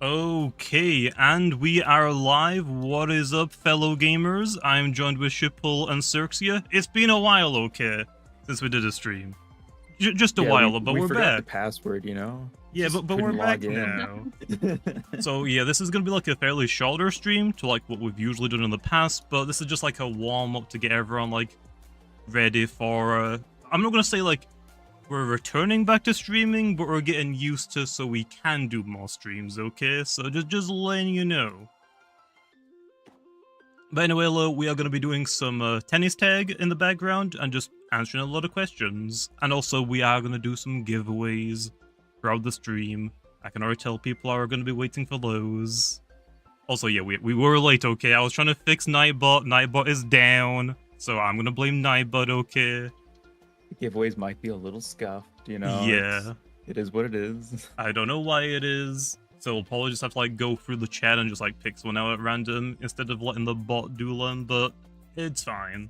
Okay, and we are live. What is up, fellow gamers? I'm joined with Shipple and Cirxia. It's been a while, okay, since we did a stream. Just a while, but we we're forgot back. the password, you know? Yeah, Just but we're couldn't back log in. now. So yeah, this is gonna be like a fairly shorter stream to like what we've usually done in the past, but this is just like a warm-up to get everyone like ready for, I'm not gonna say like we're returning back to streaming, but we're getting used to so we can do more streams, okay? So just letting you know. But anyway, we are going to be doing some tennis tag in the background and just answering a lot of questions. And also, we are going to do some giveaways throughout the stream. I can already tell people are going to be waiting for those. Also, yeah, we were late, okay? I was trying to fix Nightbot. Nightbot is down. So I'm going to blame Nightbot, okay? Giveaways might be a little scuffed, you know? Yeah. It is what it is. I don't know why it is. So we'll probably just have to like go through the chat and just like pick one out at random instead of letting the bot do them, but it's fine.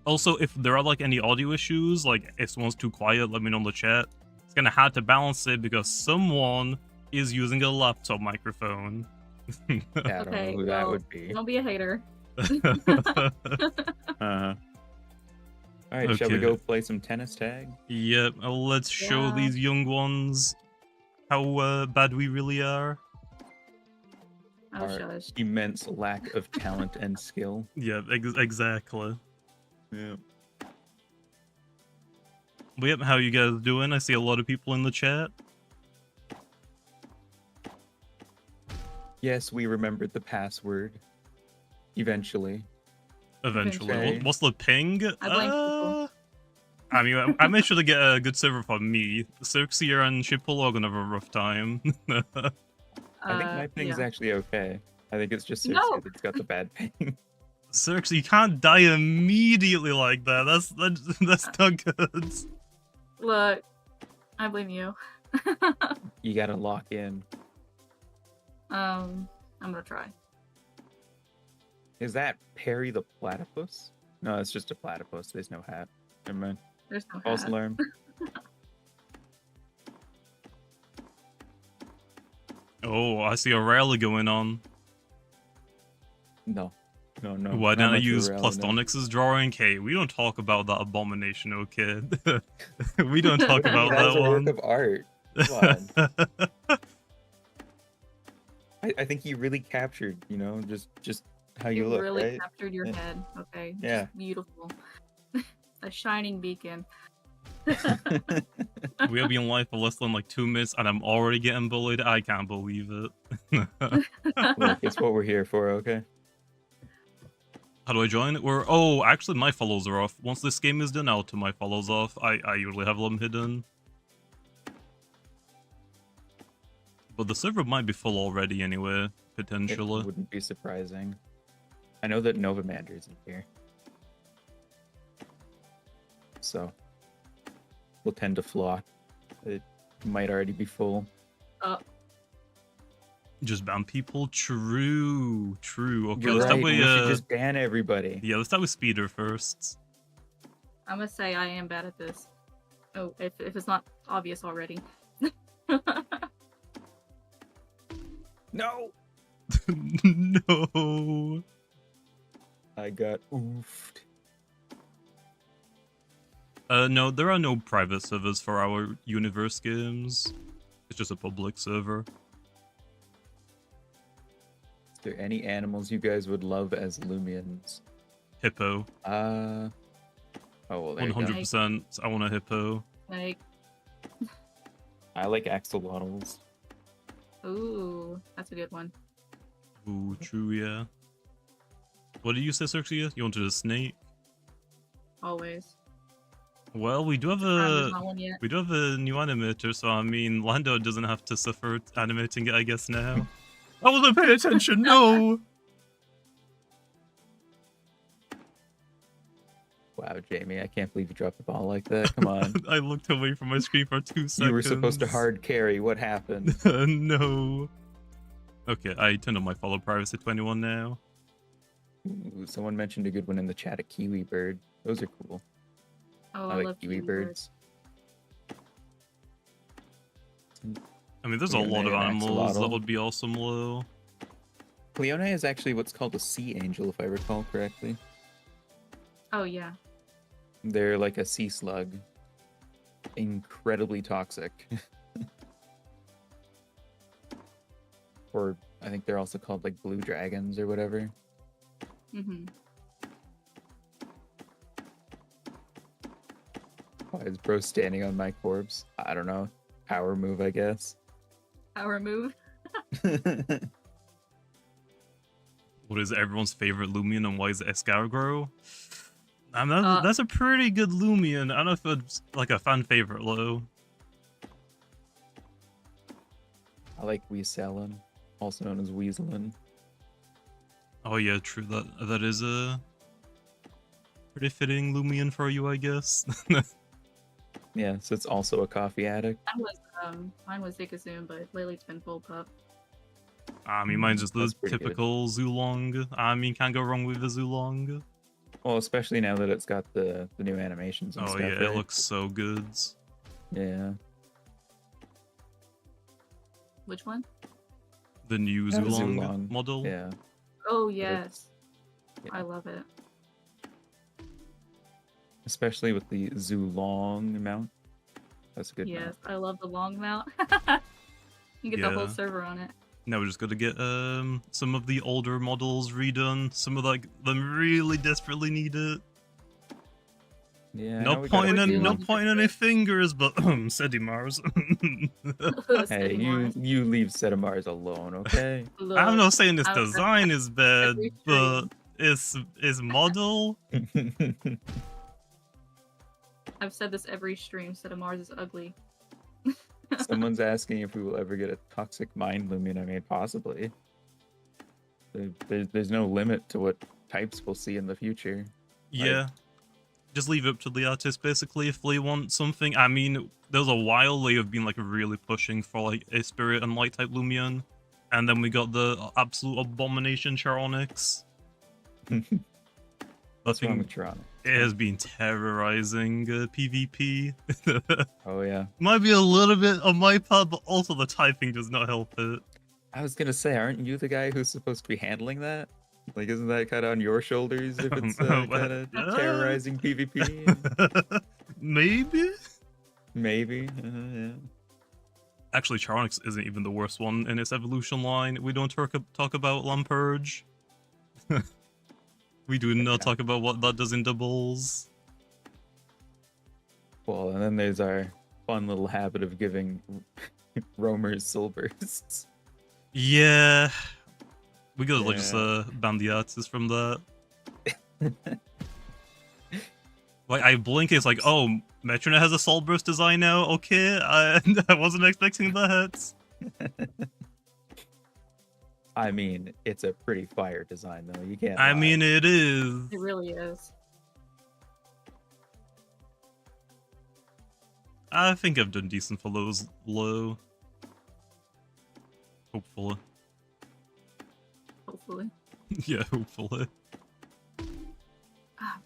Also, if there are like any audio issues, like if someone's too quiet, let me know in the chat. It's gonna have to balance it because someone is using a laptop microphone. Yeah, I don't know who that would be. Don't be a hater. Alright, shall we go play some tennis tag? Yep, let's show these young ones how bad we really are. Oh, our immense lack of talent and skill. Yeah, exactly. Yeah. But yep, how you guys doing? I see a lot of people in the chat. Yes, we remembered the password. Eventually. Eventually. What's the ping? I blame people. I mean, I made sure to get a good server for me. Cirxia and Shipple are gonna have a rough time. I think my ping is actually okay. I think it's just Cirxia that's got the bad ping. Cirxia, you can't die immediately like that. That's not good. Look, I blame you. You gotta lock in. I'm gonna try. Is that Perry the platypus? No, it's just a platypus. There's no hat. Never mind. There's no false hat. alarm. Oh, I see a rally going on. No. Why didn't I use Plustonix's drawing? Hey, we don't talk about that abomination, okay? We don't talk about that one. That's a work of art. Come on. I think he really captured, you know, just how you look, really right? Captured your head. Okay. Yeah. Just beautiful. A shining beacon. We have been live for less than like 2 minutes and I'm already getting bullied. I can't believe it. Look, it's what we're here for, okay? How do I join? Oh, actually my follows are off. Once this game is done, I'll turn my follows off. I usually have them hidden. But the server might be full already anyway, potentially. It wouldn't be surprising. I know that Novamander's in here. So we'll tend to flock. It might already be full. Just ban people? True. Okay, You're let's right. start with We should just ban everybody. Yeah, let's start with Speeder first. I'm gonna say I am bad at this. Oh, if it's not obvious already. No! No. I got oofed. No, there are no private servers for our universe games. It's just a public server. Is there any animals you guys would love as Lumians? Hippo. Oh, well, there 100%. I want a hippo. Like. I like axolotls. Ooh, that's a good one. Ooh, true, yeah. What did you say, Cirxia? You wanted a snake? Always. Well, we do have a new animator, so I mean, Lando doesn't have to suffer animating it, I guess now. I wasn't paying attention. No. Wow, Jamie, I can't believe you dropped the ball like that. Come on. I looked away from my screen for 2 seconds. You were supposed to hard carry. What happened? No. Okay, I turned on my follow privacy to anyone now. Ooh, someone mentioned a good one in the chat, a kiwi bird. Those are cool. Oh, I like kiwi birds. I mean, there's a lot of Leone and animals that axolotl. would be awesome, low. Leone is actually what's called a sea angel, if I recall correctly. Oh yeah. They're like a sea slug. Incredibly toxic. Or I think they're also called like blue dragons or whatever. Mm-hmm. Why is bro standing on my corpse? I don't know. Power move, I guess. Power move. What is everyone's favorite Lumian and why is it Escargot? Uh, That's a pretty good Lumian. I don't know if it's like a fan favorite, low. I like Weaselin, also known as Weaselin. Oh yeah, true. That is a pretty fitting Lumian for you, I guess. Yeah, so it's also a coffee addict. Mine was Zikazoom, but lately it's been full pup. I mean, mine's just the That's pretty good. typical Zulong. I mean, can't go wrong with a Zulong. Well, especially now that it's got the new animations and Oh stuff. yeah, right? it looks so good. Yeah. Which one? The new Yeah, Zulong, Zulong. model. Yeah. Oh But yes. yeah. I love it. Especially with the Zulong mount. That's a good Yes, mount. I love the long mount. You get the whole Yeah. server on it. Now we're just gonna get some of the older models redone. Some of like them really desperately need it. Yeah. No now we gotta pointing, do no one. pointing any fingers, but Sedimars. Hey, Steady you Mars. leave Sedimars alone, okay? Look, I'm not saying its I've said design that is bad, every but stream. its model. I've said this every stream. Steady Mars is ugly. Someone's asking if we will ever get a toxic mind Lumian. I mean, possibly. There's no limit to what types we'll see in the future. Yeah. Just leave it up to the artist, basically, if they want something. I mean, there was a while they have been, like, really pushing for, like, a Spirit and Light type Lumian. And then we got the absolute abomination Charonix. What's wrong with Toronto? It has been terrorizing PvP. Oh, yeah. Might be a little bit on my part, but also the typing does not help it. I was gonna say, aren't you the guy who's supposed to be handling that? Like, isn't that kind of on your shoulders if it's kind of terrorizing PvP? Maybe? Maybe. Yeah. Actually, Charonix isn't even the worst one in its evolution line. We don't talk about Lampurge. We do not talk about what that does in doubles. Well, and then there's our fun little habit of giving roamers soul bursts. Yeah. We gotta like, Yeah. just ban the artists from that. Like, I blink, it's like, oh, Metronet has a soul burst design now? Okay, I wasn't expecting that. I mean, it's a pretty fire design, though. You can't. I lie. mean, it is. It really is. I think I've done decent for those low. Hopefully. Hopefully. Yeah, hopefully. Ah,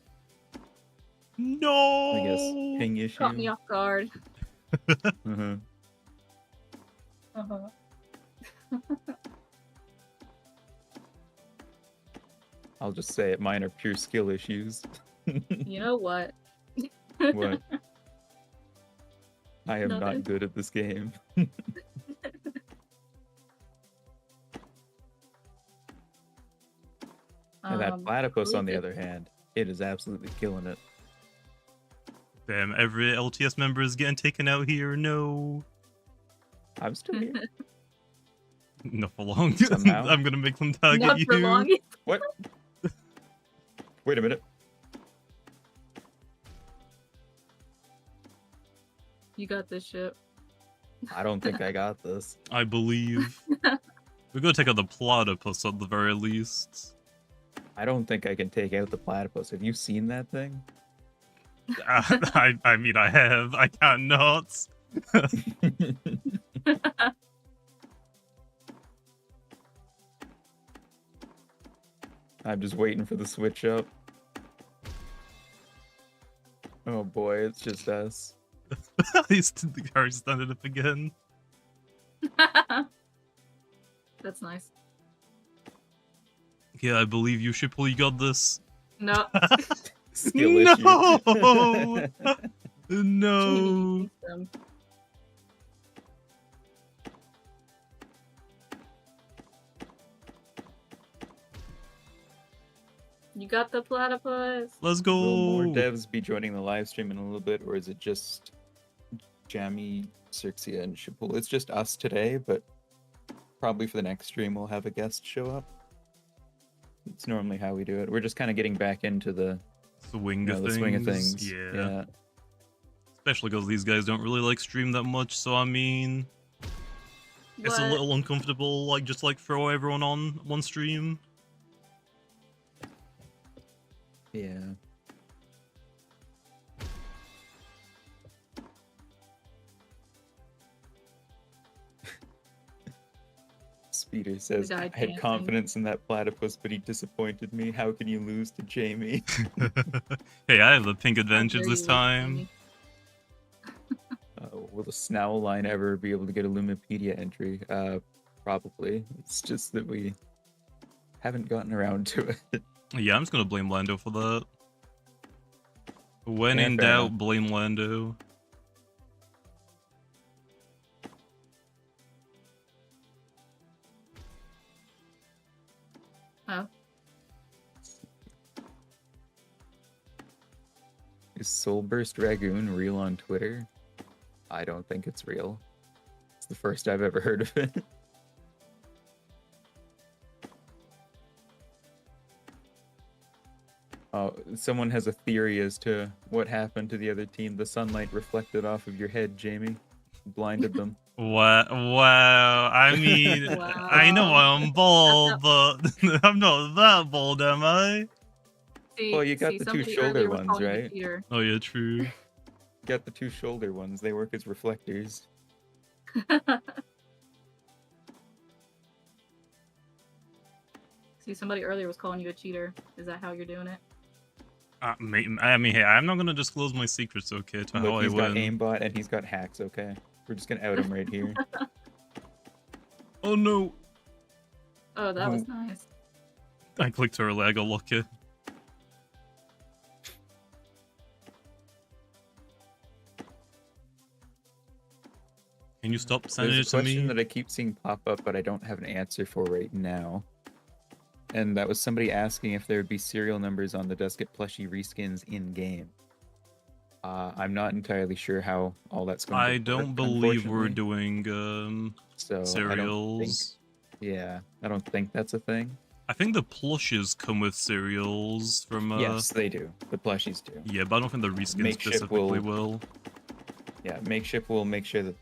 No! I guess ping issue. caught me off guard. Uh-huh. Uh-huh. I'll just say it. Mine are pure skill issues. You know what? What? I am Nothing. not good at this game. And that platypus, on the prove it. other hand, it is absolutely killing it. Damn, every LTS member is getting taken out here. No. I'm still here. Not for long. Somehow. I'm gonna make them target Not you. for long. What? Wait a minute. You got this shit. I don't think I got this. I believe. We're gonna take out the platypus at the very least. I don't think I can take out the platypus. Have you seen that thing? I mean, I have. I can't not. I'm just waiting for the switch up. Oh boy, it's just us. The car standing up again. That's nice. Yeah, I believe you, Shipple. You got this. No. Skill No! issue. No! Jamie, them. You got the platypus. Let's go! Will more devs be joining the live stream in a little bit, or is it just Jammy, Cirxia, and Shipul? It's just us today, but probably for the next stream we'll have a guest show up. It's normally how we do it. We're just kind of getting back into the Swing of the things. swing of things. Yeah. Especially because these guys don't really like stream that much, so I mean... It's a What? little uncomfortable, like, just like throw everyone on one stream. Yeah. Speeder says, guy I had dancing. confidence in that platypus, but he disappointed me. How can you lose to Jamie? Hey, I have the pink How advantage dare this you, time. Jamie. Will the Snowl line ever be able to get a Lumipedia entry? Probably. It's just that we haven't gotten around to it. Yeah, I'm just gonna blame Lando for that. When Yeah, in fair doubt, enough. blame Lando. Oh. Is Soulburst Ragoon real on Twitter? I don't think it's real. It's the first I've ever heard of it. Oh, someone has a theory as to what happened to the other team. The sunlight reflected off of your head, Jamie. Blinded them. Wow. I mean, I know Wow. I'm bald, but I'm not that bald, am I? See, Well, you got see, the two somebody shoulder earlier was ones, calling you a right? cheater. Oh yeah, true. Got the two shoulder ones. They work as reflectors. See, somebody earlier was calling you a cheater. Is that how you're doing it? I mean, hey, I'm not gonna disclose my secrets, okay, to how Look, I he's got win. aimbot and he's got hacks, okay? We're just gonna out him right here. Oh no! Oh, that was nice. I clicked early, I got lucky. Can you stop sending There's it a to question me? that I keep seeing pop up, but I don't have an answer for right now. And that was somebody asking if there would be serial numbers on the Dusket Plushy reskins in-game. I'm not entirely sure how all that's going to I work, don't believe we're unfortunately. doing So cereals. I don't think that's a thing. I think the plushes come with cereals from Yes, they do. The plushies do. yeah, but I don't think the reskins Makeshift specifically will- will. Yeah, Makeshift will make sure that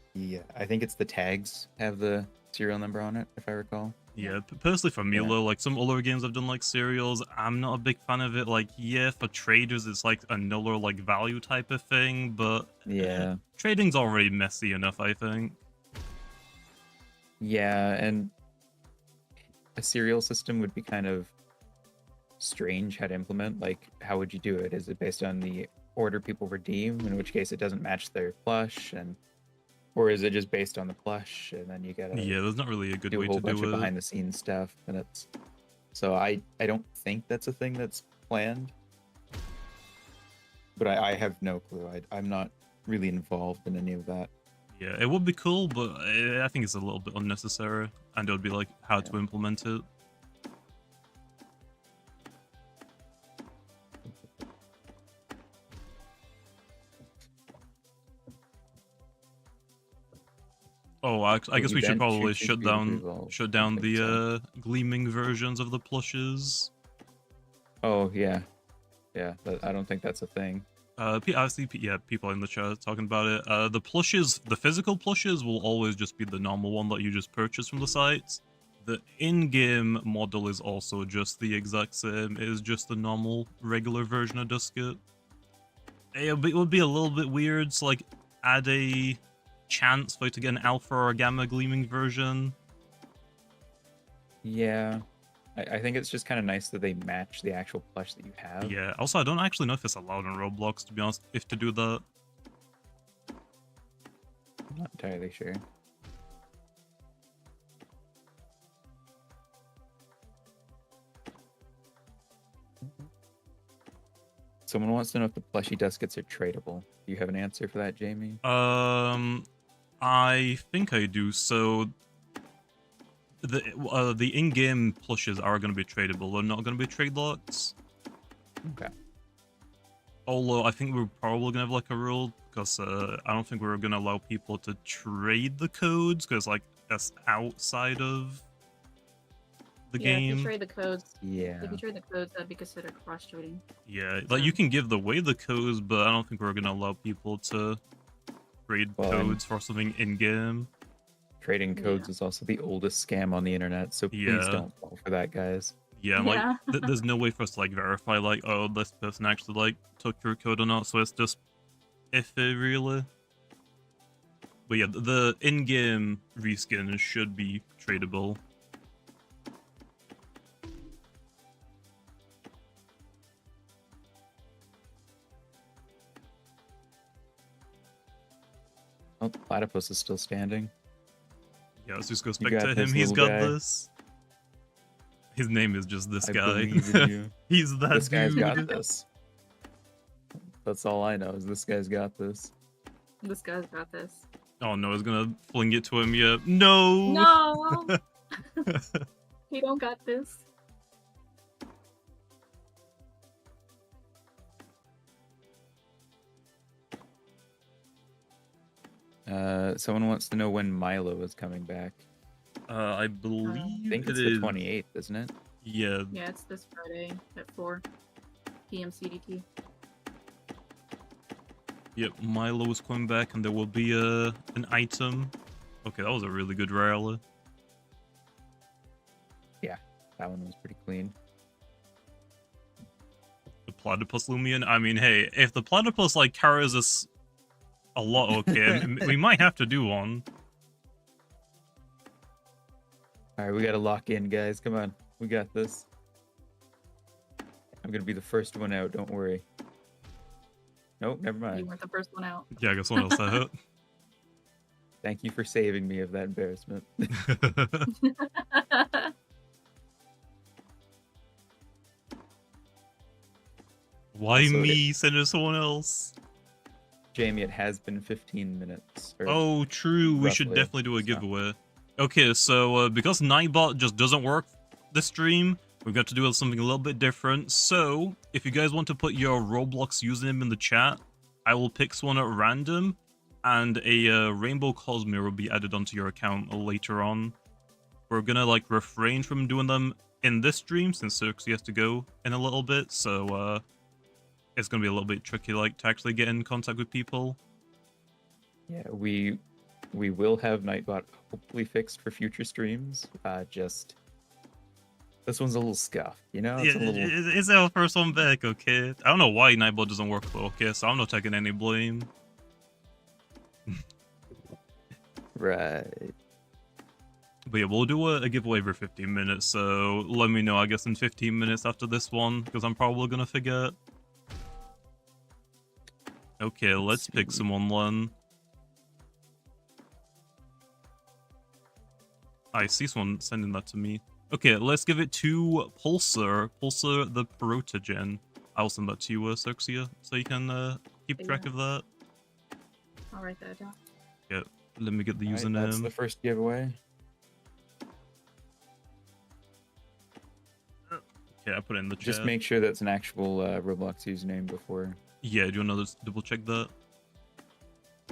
I think it's the tags have the serial number on it, if I recall. Yeah, personally for me, Yeah. though, like some other games I've done like cereals, I'm not a big fan of it. Like, yeah, for traders, it's like another like value type of thing, but Yeah. trading's already messy enough, I think. Yeah, and a serial system would be kind of strange how to implement. Like, how would you do it? Is it based on the order people redeem, in which case it doesn't match their plush, or is it just based on the plush and then you gotta Yeah, there's not really a good do a way whole to bunch do of it. behind the scenes stuff? And it's so I don't think that's a thing that's planned, but I have no clue. I'm not really involved in any of that. Yeah, it would be cool, but I think it's a little bit unnecessary, and it would be like how to implement it. Oh, I guess we should Event probably chooses shut be the down result. shut I down think so. the gleaming versions of the plushes. Oh yeah, I don't think that's a thing. I see, yeah, people in the chat talking about it. The plushes, the physical plushes, will always just be the normal one that you just purchase from the site. The in-game model is also just the exact same. It is just the normal, regular version of Dusket. It would be a little bit weird to like add a chance for you to get an alpha or a gamma gleaming version. Yeah, I think it's just kind of nice that they match the actual plush that you have. Yeah. Also, I don't actually know if it's allowed in Roblox, to be honest, if to do that. I'm not entirely sure. Someone wants to know if the Plushy Duskets are tradable. Do you have an answer for that, Jamie? I think I do. So the in-game plushes are going to be tradable. They're not going to be trade locks. Okay. Although I think we're probably going to have like a rule because I don't think we're going to allow people to trade the codes because like that's outside of the Yeah, if game. you trade the codes, Yeah. if you trade the codes, that'd be considered cross trading. Yeah, like you So- can give away the codes, but I don't think we're going to allow people to trade Well, and- codes for something in-game. Trading codes is also the oldest scam on the internet, so please Yeah. don't fall for that, guys. Yeah, and, like Yeah. there's no way for us to like verify like, oh, this person actually like took your code or not, so it's just iffy really. But yeah, the in-game reskin should be tradable. Oh, Platypus is still standing. Yeah, let's just go You got spectate him. this, He's little got guy. this. His name is just this I guy. believe in you. He's that This guy's dude. got this. That's all I know is this guy's got this. This guy's got this. Oh no, he's gonna fling it to him. Yeah, no. No, he don't got this. Someone wants to know when Milo is coming back. I believe I think it it's the is. 28th, isn't it? Yeah, Yeah, it's this Friday at 4 p.m. CDT. yep. Milo is coming back, and there will be an item. Okay, that was a really good rally. That one was pretty clean. The platypus Lumian. I mean, hey, if the platypus like carries us a lot, okay, we might have to do one. All right, we gotta lock in, guys. Come on, we got this. I'm gonna be the first one out. Don't worry. Nope, never You mind. weren't the first one out. Yeah, I guess someone else had Thank you for saving me of that embarrassment. it. Why Also, me? Send it to someone else. Jamie, it has been 15 minutes. or- Oh, true. We should roughly, definitely do a so. giveaway. Okay, so because Nightbot just doesn't work this stream, we've got to do something a little bit different. So, if you guys want to put your Roblox username in the chat, I will pick someone at random, and a Rainbow Cosmere will be added onto your account later on. We're gonna like refrain from doing them in this stream since Cirxie has to go in a little bit, so it's gonna be a little bit tricky like to actually get in contact with people. Yeah, we will have Nightbot hopefully fixed for future streams. Just this one's a little scuffed, you know? It's a little... It's our first one back, okay? I don't know why Nightbot doesn't work though, okay? So I'm not taking any blame. Right. But yeah, we'll do a giveaway every 15 minutes, so let me know, I guess, in 15 minutes after this one, because I'm probably gonna forget. Okay, let's pick see. someone, Len. I see someone sending that to me. Okay, let's give it to Pulsar. Pulsar the Protogen. I'll send that to you, Cirxia, so you can keep track Yeah. of that. I'll write that down. Let me get the All right, username. that's the first giveaway. Okay, I put it in the chat. Just make sure that's an actual Roblox username before. Yeah, do you want to double check that?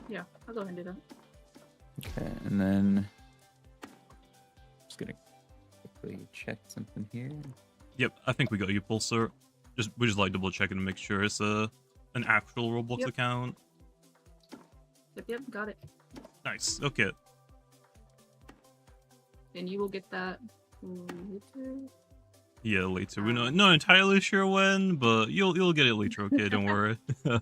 Yeah, I'll go ahead and do that. Okay, and then just gonna quickly check something here. Yep, I think we got you, Pulsar. We just like double checking to make sure it's an actual Roblox Yep. account. Yep, got it. Nice. Okay. And you will get that later. Yeah, later. We're not entirely sure when, but you'll get it later. Okay, don't worry. Yeah.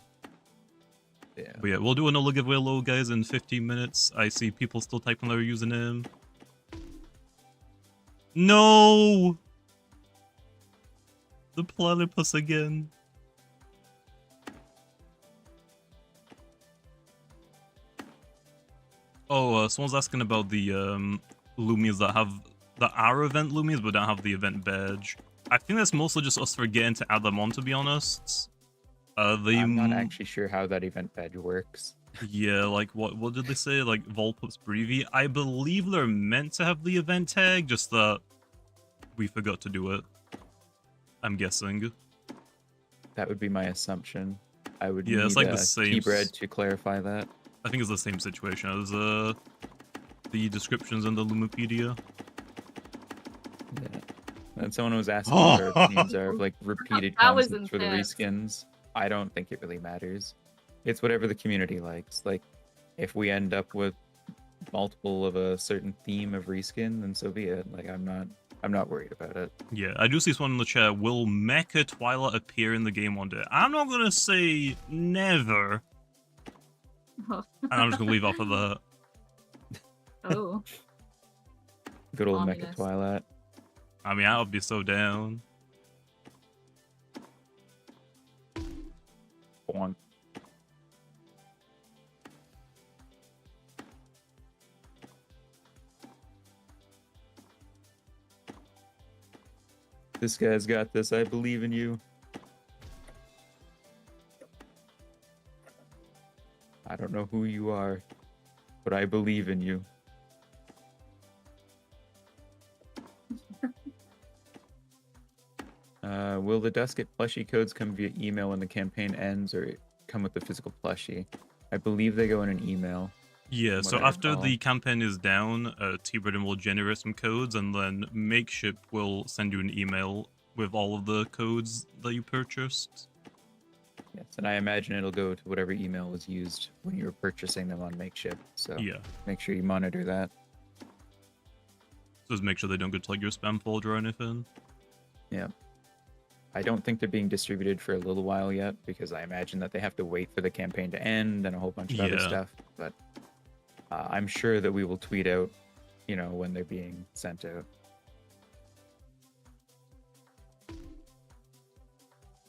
But yeah, we'll do another giveaway low, guys, in 15 minutes. I see people still typing their username. No! The platypus again. Oh, someone's asking about the Lumians that are event Lumians but don't have the event badge. I think that's mostly just us forgetting to add them on, to be honest. I'm not actually sure how that event badge works. Yeah, like what did they say? Like Volpus Brevi? I believe they're meant to have the event tag, just that we forgot to do it. I'm guessing. That would be my assumption. I would Yeah, need it's like the same. T-Bread to clarify that. I think it's the same situation as the descriptions in the Lumipedia. Yeah. And someone was asking what our opinions are of like repeated That was concepts for the intense. reskins. I don't think it really matters. It's whatever the community likes. Like, if we end up with multiple of a certain theme of reskin, then so be it. Like, I'm not worried about it. Yeah, I do see someone in the chat. Will Mecha Twilight appear in the game one day? I'm not gonna say never. And I'm just gonna leave off of that. Oh. Good old Mecha Ominous. Twilight. I mean, I would be so down. Bonk. This guy's got this. I believe in you. I don't know who you are, but I believe in you. Will the Dusket plushie codes come via email when the campaign ends, or come with the physical plushie? I believe they go in an email. Yeah, From so what I after recall. the campaign is down, T-Burden will generate some codes, and then Makeship will send you an email with all of the codes that you purchased. Yes, and I imagine it'll go to whatever email was used when you were purchasing them on Makeshift. So Yeah, make sure you monitor that. so just make sure they don't go to like your spam folder or anything. Yeah. I don't think they're being distributed for a little while yet, because I imagine that they have to wait for the campaign to end and a whole bunch of other Yeah. stuff. But I'm sure that we will tweet out, when they're being sent out.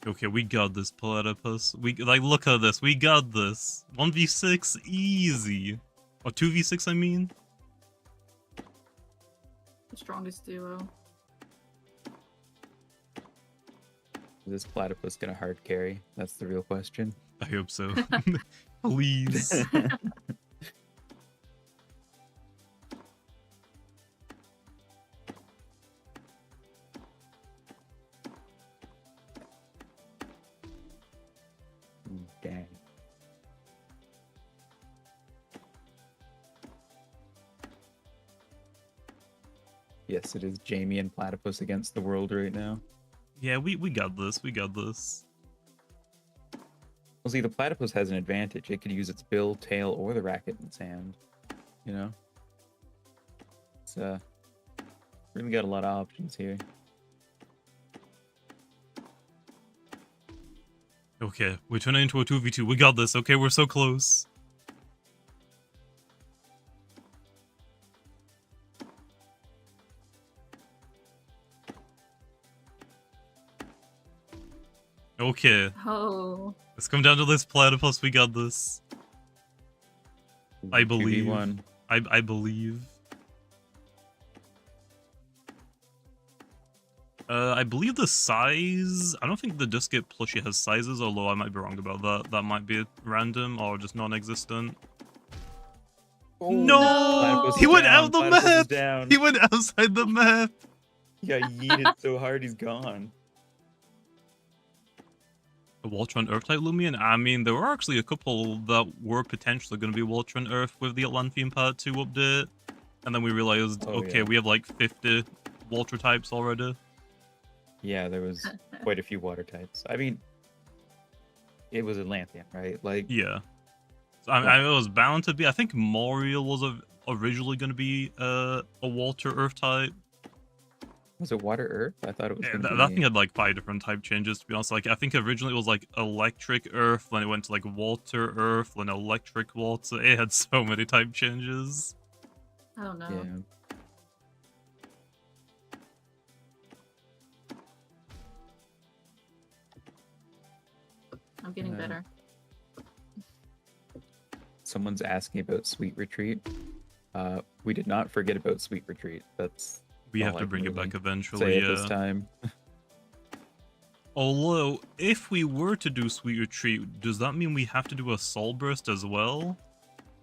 Okay, we got this, Platypus. Look at this. We got this. 1v6, easy. Or 2v6, I mean. The strongest duo. Is this platypus gonna hard carry? That's the real question. I hope so. Please. Dang. Yes, it is Jamie and Platypus against the world right now. Yeah, we got this. We got this. Well, see, the platypus has an advantage. It could use its bill, tail, or the racket in its hand. It's really got a lot of options here. Okay, we're turning into a 2v2. We got this. Okay, we're so close. Okay, Oh. let's come down to this platypus. We got this. I believe. 2v1. I believe. I believe the size... I don't think the Disket plushie has sizes, although I might be wrong about that. That might be random or just non-existent. Oh, No! Platypus He is went down, out the Platypus is map! down. He went outside the map! He got yeeted so hard he's gone. A Voltron Earth type Lumian? I mean, there were actually a couple that were potentially going to be Voltron Earth with the Atlantean Part 2 update. And then we realized, okay, yeah. we have like 50 Voltron types already. Yeah, there was quite a few water types. I mean, it was Atlantean, right? Like, Yeah. So, I mean, it was bound to be. I think Moriel was originally going to be a Water Earth type. was it water earth? I thought it was Yeah, gonna that be... thing had like 5 different type changes, to be honest. Like, I think originally it was like electric earth, then it went to like water earth, then electric water. It had so many type changes. I don't know. Yeah. I'm getting Yeah. better. Someone's asking about Sweet Retreat. We did not forget about Sweet Retreat. That's We all have I to can bring it really back eventually, say at yeah. this time. Although, if we were to do Sweet Retreat, does that mean we have to do a Soul Burst as well?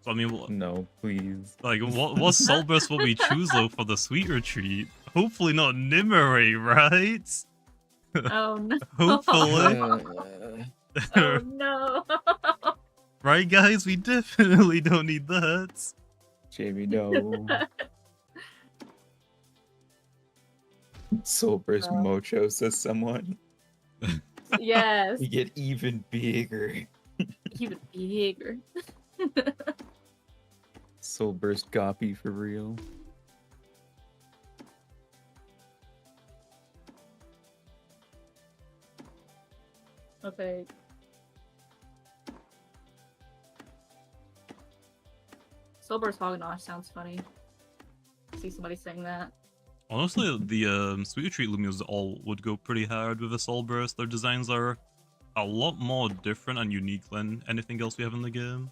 So I mean, No, please. like, what Soul Burst will we choose though for the Sweet Retreat? Hopefully not Nimue, right? Oh no. Hopefully. Oh no. Right, guys? We definitely don't need that. Jamie, no. Soul Burst Mocho, says someone. Yes. You get even bigger. Even bigger. Soul Burst copy for real. Okay. Soulburst Hognosh sounds funny. See somebody saying that. Honestly, the Sweet Retreat Lumias all would go pretty hard with a Soul Burst. Their designs are a lot more different and unique than anything else we have in the game.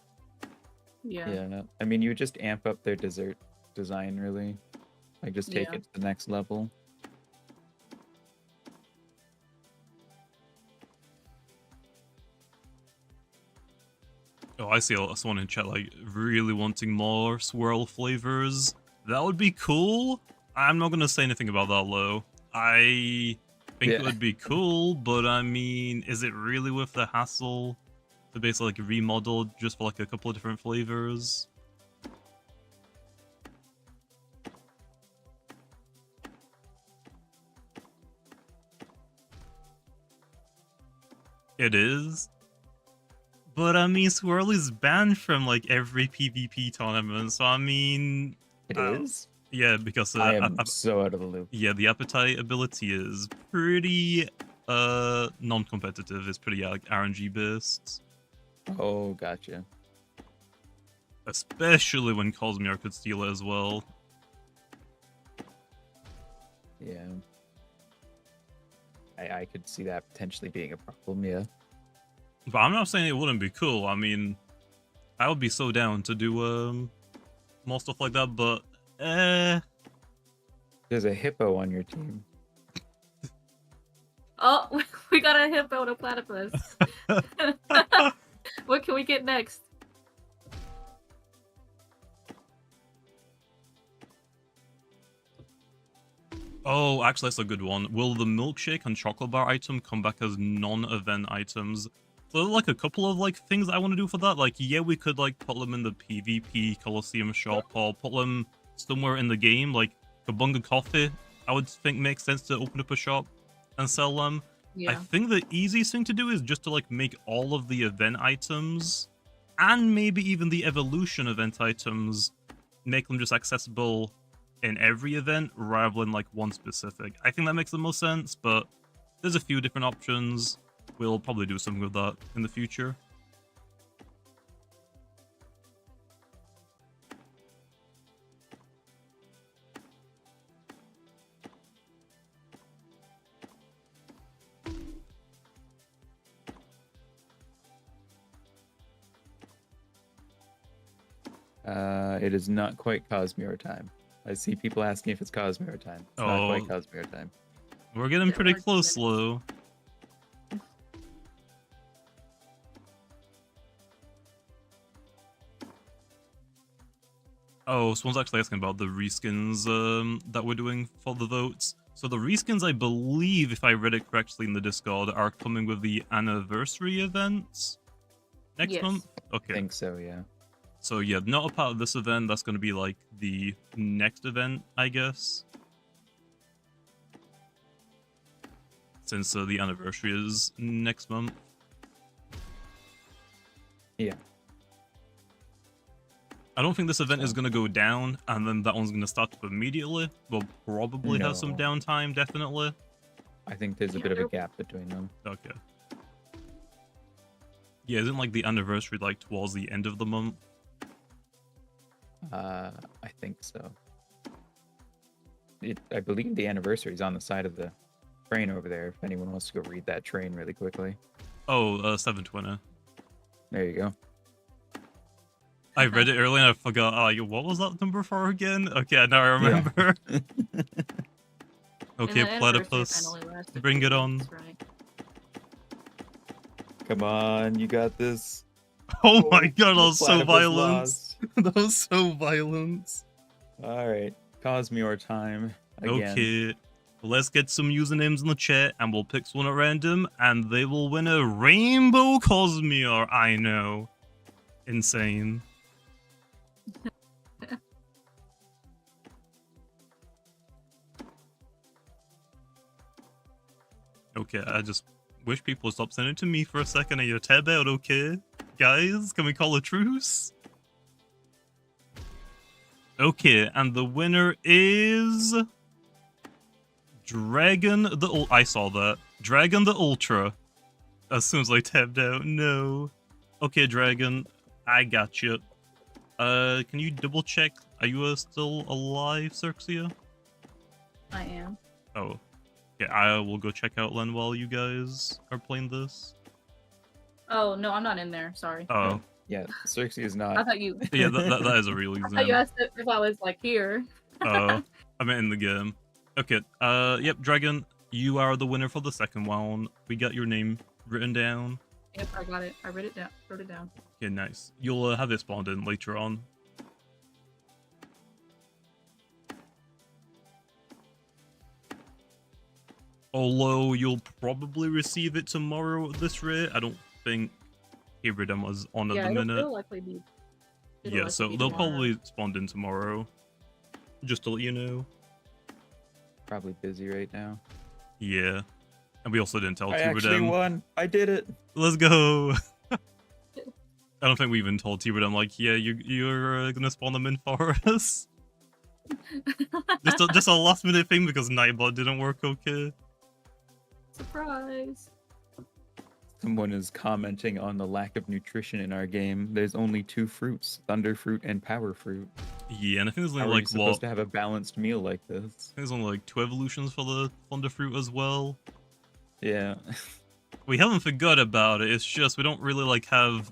Yeah. Yeah, I mean, you would just amp up their dessert design, really. Like, just take Yeah. it to the next level. Oh, I see someone in chat like really wanting more swirl flavors. That would be cool. I'm not gonna say anything about that though. I think it Yeah. would be cool, but I mean, is it really worth the hassle to basically like remodel just for like a couple of different flavors? It is. But I mean, Swirl is banned from like every PvP tournament, so I mean, It Oh. is? yeah, because I am so out of the loop. yeah, the appetite ability is pretty non-competitive. It's pretty like RNG based, Oh, gotcha. especially when Cosmere could steal it as well. Yeah. I could see that potentially being a problem, yeah. But I'm not saying it wouldn't be cool. I mean, I would be so down to do more stuff like that, but There's a hippo on your team. Oh, we got a hippo and a platypus. What can we get next? Oh, actually, that's a good one. Will the milkshake and chocolate bar item come back as non-event items? So, like, a couple of, like, things I want to do for that. Like, yeah, we could, like, put them in the PvP Colosseum shop or put them somewhere in the game. Like, Kabunga Coffee, I would think makes sense to open up a shop and sell them. I Yeah. think the easiest thing to do is just to, like, make all of the event items and maybe even the evolution event items, make them just accessible in every event rather than like one specific. I think that makes the most sense, but there's a few different options. We'll probably do something with that in the future. It is not quite Cosmere time. I see people asking if it's Cosmere time. It's not quite Oh. Cosmere time. We're getting Yeah, pretty we're close, getting- Lou. Oh, someone's actually asking about the reskins that we're doing for the votes. So the reskins, I believe, if I read it correctly in the Discord, are coming with the anniversary events next Yes. month. I Okay. think so, yeah. So yeah, not a part of this event. That's going to be like the next event, I guess. Since the anniversary is next month. Yeah. I don't think this event is going to go down, and then that one's going to start up immediately. We'll probably have some No. downtime, definitely. I think there's a Yeah, bit of a they're- gap between them. Okay. Yeah, isn't like the anniversary like towards the end of the month? I think so. I believe the anniversary is on the side of the train over there. If anyone wants to go read that train really quickly. Oh, 720. There you go. I read it earlier and I forgot. Like, what was that number for again? Okay, now I remember. And Okay, the anniversary platypus. event only lasted bring 2 it on. weeks, right? Come on, you got this. Oh my god, that was so Platypus violent. lost. That was so violent. All right, Cosmere time again. Okay, let's get some usernames in the chat, and we'll pick one at random, and they will win a Rainbow Cosmere. I know. Insane. Okay, I just wish people would stop sending it to me for a second and you tab out, okay? Guys, can we call a truce? Okay, and the winner is... Dragon the... I saw that. Dragon the Ultra. As soon as I tabbed out, no. Okay, Dragon, I got you. Can you double check? Are you still alive, Cirxia? I am. Oh. Okay, I will go check out Len while you guys are playing this. Oh no, I'm not in there. Sorry. Oh. Yeah, Circe is I not. thought you. Yeah, that is a real I exam. thought you asked if I was like here. Oh, I meant in the game. Okay, yep, Dragon, you are the winner for the second one. We got your name written down. Yep, I got it. I wrote it down. Wrote it down. Okay, nice. You'll have it spawned in later on. Although you'll probably receive it tomorrow at this rate. I don't think Hybridum was on at Yeah, the minute. it'll likely be. it'll Yeah, likely so be they'll tomorrow. probably spawn in tomorrow. Just to let you know. Probably busy right now. Yeah. And we also didn't tell I actually Hybridum. won. I did it. Let's go. I don't think we even told Hybridum, like, yeah, you're gonna spawn them in for us. just a last minute thing because Nightbot didn't work okay. Surprise. Someone is commenting on the lack of nutrition in our game. There's only 2 fruits, Thunder Fruit and Power Fruit. Yeah, and I think there's How only are you like supposed what? to have a balanced meal like this? I think there's only like 2 evolutions for the Thunder Fruit as well. Yeah. We haven't forgot about it. It's just we don't really like have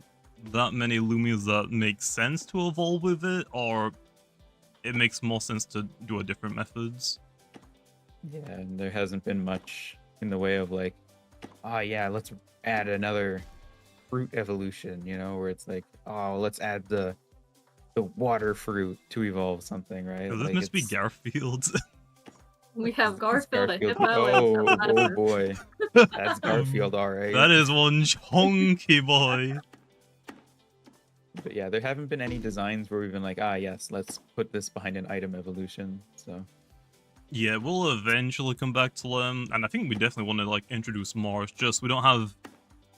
that many Lumias that make sense to evolve with it, or it makes more sense to do a different methods. Yeah, and there hasn't been much in the way of like, oh yeah, let's add another fruit evolution, you know, where it's like, oh, let's add the water fruit to evolve something, right? Oh, this Like, must be it's- Garfield. We have it's Garfield, a hippo, Oh, and a oh platypus. boy. That's Garfield, all right. That is one chunky boy. But yeah, there haven't been any designs where we've been like, ah, yes, let's put this behind an item evolution. So Yeah, we'll eventually come back to them, and I think we definitely want to like introduce more. It's just we don't have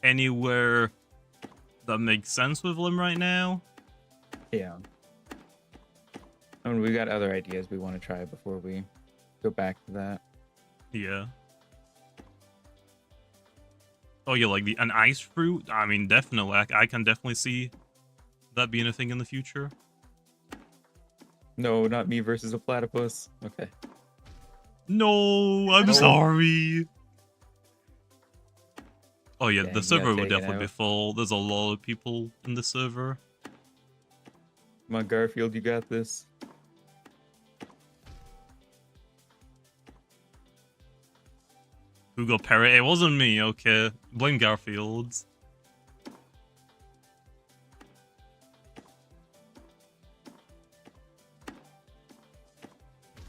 anywhere that makes sense with them right now. yeah. I mean, we got other ideas we want to try before we go back to that. Yeah. Oh yeah, like an ice fruit. I mean, definitely. I can definitely see that being a thing in the future. No, not me versus a platypus. Okay. No, I'm No. sorry. Oh yeah, Dang, the you server got would taken definitely be out. full. There's a lot of people in the server. Come on, Garfield, you got this. Who got parrot? It wasn't me. Okay, blame Garfield.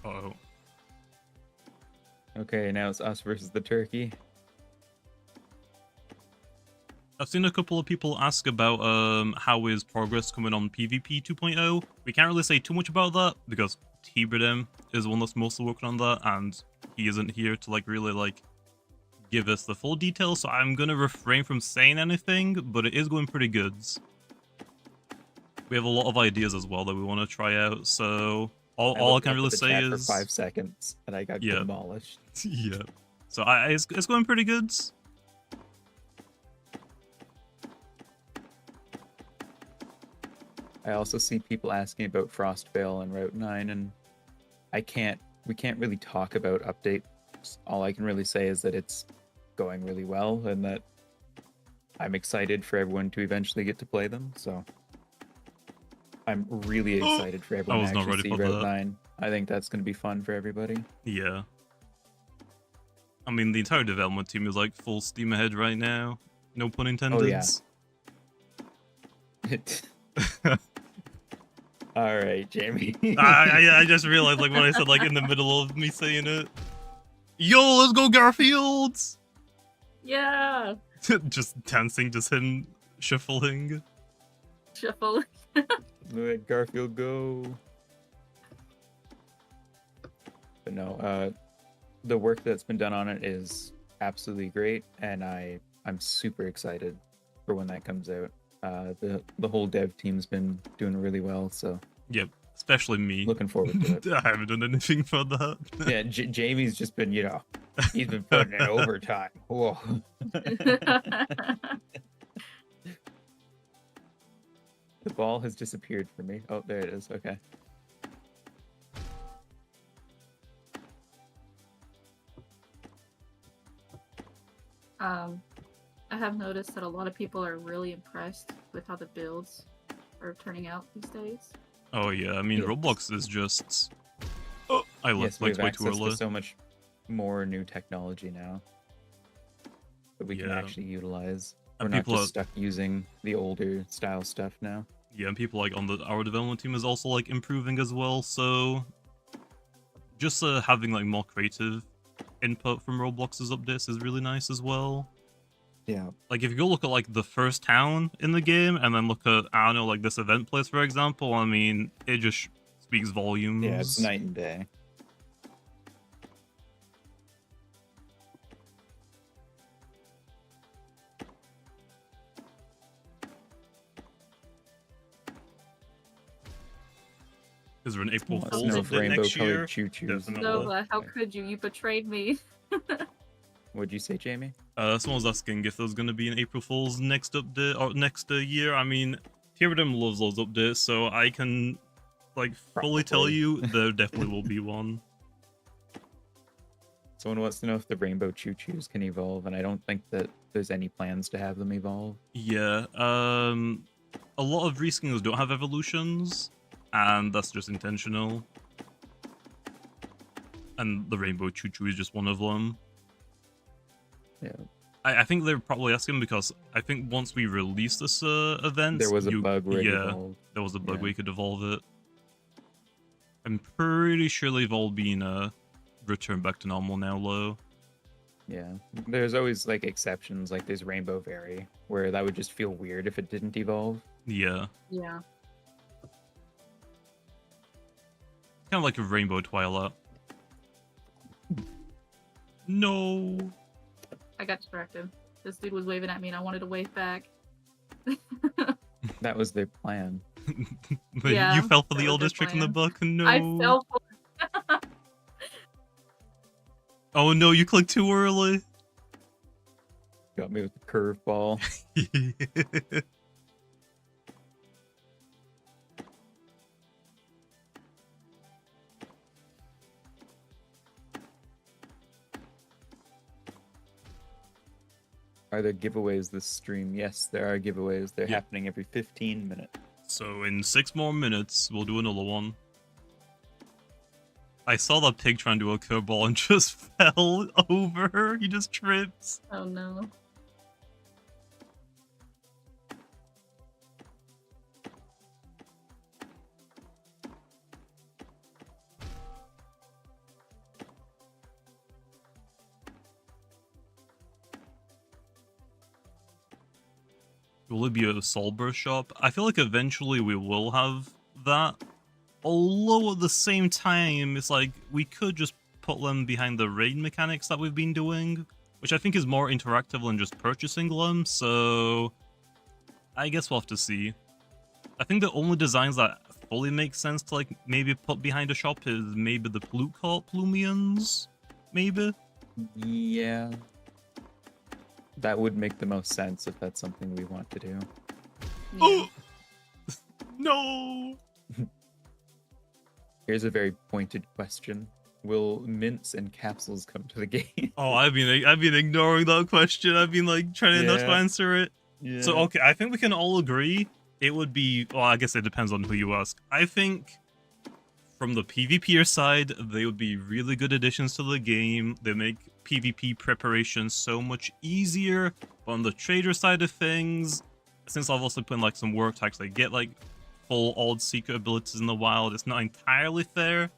Oh. Okay, now it's us versus the turkey. I've seen a couple of people ask about how is progress coming on PvP 2.0. We can't really say too much about that because T-Bridem is the one that's mostly working on that, and he isn't here to like really like give us the full details. So I'm gonna refrain from saying anything, but it is going pretty good. We have a lot of ideas as well that we want to try out. So all I looked can up really at the say chat is for 5 seconds and I got Yeah. demolished. yeah. So it's going pretty good. I also see people asking about Frostvale and Route 9, and we can't really talk about updates. All I can really say is that it's going really well and that I'm excited for everyone to eventually get to play them. So I'm really excited for everyone was to not actually ready see for Route that. 9. I think that's going to be fun for everybody. Yeah. I mean, the entire development team is like full steam ahead right now. No pun intended. Oh, yeah. All right, Jamie. I just realized, like, when I said, like, in the middle of me saying it. Yo, let's go Garfields! Yeah. Just dancing, just him shuffling. Shuffle. Let Garfield go. But no, the work that's been done on it is absolutely great, and I'm super excited for when that comes out. The whole dev team's been doing really well, so Yep, especially me. looking forward to it. I haven't done anything for that. Yeah, Jamie's just been, he's been putting in overtime. Whoa. The ball has disappeared for me. Oh, there it is. Okay. I have noticed that a lot of people are really impressed with how the builds are turning out these days. Oh yeah, I mean, Yes. Roblox is just... Oh, I Yes, left we like have way too access to early. so much more new technology now that we can Yeah. actually utilize. And We're not people just are- stuck using the older style stuff now. Yeah, and people like on our development team is also like improving as well, so just having like more creative input from Roblox's updates is really nice as well. Yeah. Like if you go look at like the first town in the game and then look at, I don't know, like this event place for example, I mean, it just speaks volumes. Yeah, it's night and day. Is there an April Well, Fool's Fool's no update update rainbow next year? colored choo-choos. Definitely. Nova, how could you? You betrayed me. What'd you say, Jamie? Someone was asking if there's going to be an April Fool's next update or next year. I mean, Tyrannim loves those updates, so I can like fully tell Probably. you there definitely will be one. Someone wants to know if the rainbow choo-choos can evolve, and I don't think that there's any plans to have them evolve. Yeah, a lot of reskins don't have evolutions, and that's just intentional. And the Rainbow Choo Choo is just one of them. Yeah. I think they're probably asking because I think once we released this event, There was a bug where it yeah, evolved. there was a bug Yeah. where you could evolve it. I'm pretty sure they've all been returned back to normal now, though. Yeah. There's always like exceptions, like there's Rainbow Berry, where that would just feel weird if it didn't evolve. Yeah, Yeah. kind of like a Rainbow Twilight. No. I got distracted. This dude was waving at me and I wanted to wave back. That was their plan. Yeah, You fell for that the was oldest their trick in the plan. book. No. I fell for Oh no, you clicked too early. Got me with the curveball. Are there giveaways this stream? Yes, there are giveaways. They're Yeah. happening every 15 minutes. So in 6 more minutes, we'll do another one. I saw that pig trying to do a curveball and just fell over. He just tripped. Oh no. Will it be a Solber shop? I feel like eventually we will have that. Although at the same time, it's like we could just put them behind the raid mechanics that we've been doing, which I think is more interactive than just purchasing them, so I guess we'll have to see. I think the only designs that fully make sense to like maybe put behind a shop is maybe the Plute Corp Lumians, maybe? Yeah. That would make the most sense if that's something we want to do. Yeah. No! Here's a very pointed question. Will mints and capsules come to the game? Oh, I've been ignoring that question. I've been like trying to not to Yeah. answer it. Yeah. So okay, I think we can all agree it would be. Well, I guess it depends on who you ask. I think from the PvPer side, they would be really good additions to the game. They make PvP preparation so much easier, But on the trader side of things, since I've also put in like some work to actually get like full odd secret abilities in the wild, it's not entirely fair.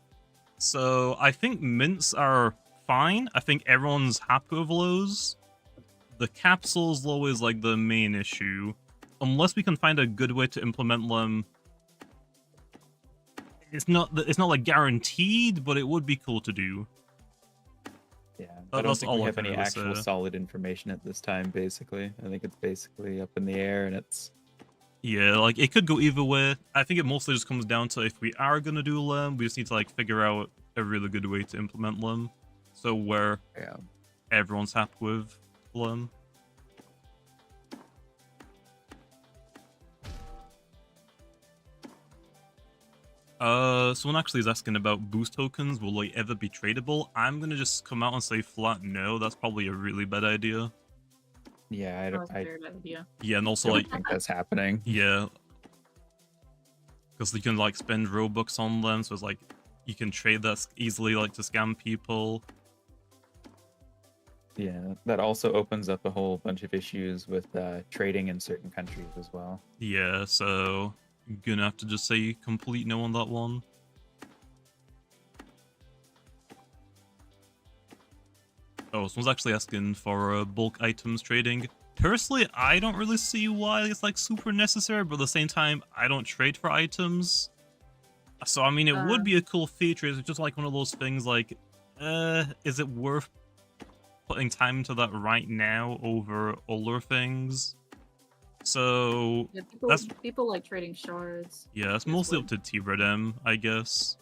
So I think mints are fine. I think everyone's happy with those. The capsules though is like the main issue. Unless we can find a good way to implement them. It's not like guaranteed, but it would be cool to do. Yeah, I don't That's think all we I have can any really actual say. solid information at this time, basically. I think it's basically up in the air, and it's... Yeah, like it could go either way. I think it mostly just comes down to if we are gonna do them, we just need to like figure out a really good way to implement them. So where Yeah. everyone's happy with them. Someone actually is asking about boost tokens. Will they ever be tradable? I'm gonna just come out and say flat no. That's probably a really bad idea. Yeah, That was a very bad idea. Yeah, and also don't like, think that's happening. yeah, because you can like spend Robux on them, so it's like you can trade that easily, like to scam people. Yeah, that also opens up a whole bunch of issues with trading in certain countries as well. Yeah, so I'm gonna have to just say complete no on that one. Oh, someone's actually asking for bulk items trading. Personally, I don't really see why it's like super necessary, but at the same time, I don't trade for items. So I mean, it would be a cool feature. It's just like one of those things like, is it worth putting time into that right now over older things? So Yeah, that's people like trading shards. yeah, it's mostly up to T-Redem, I guess.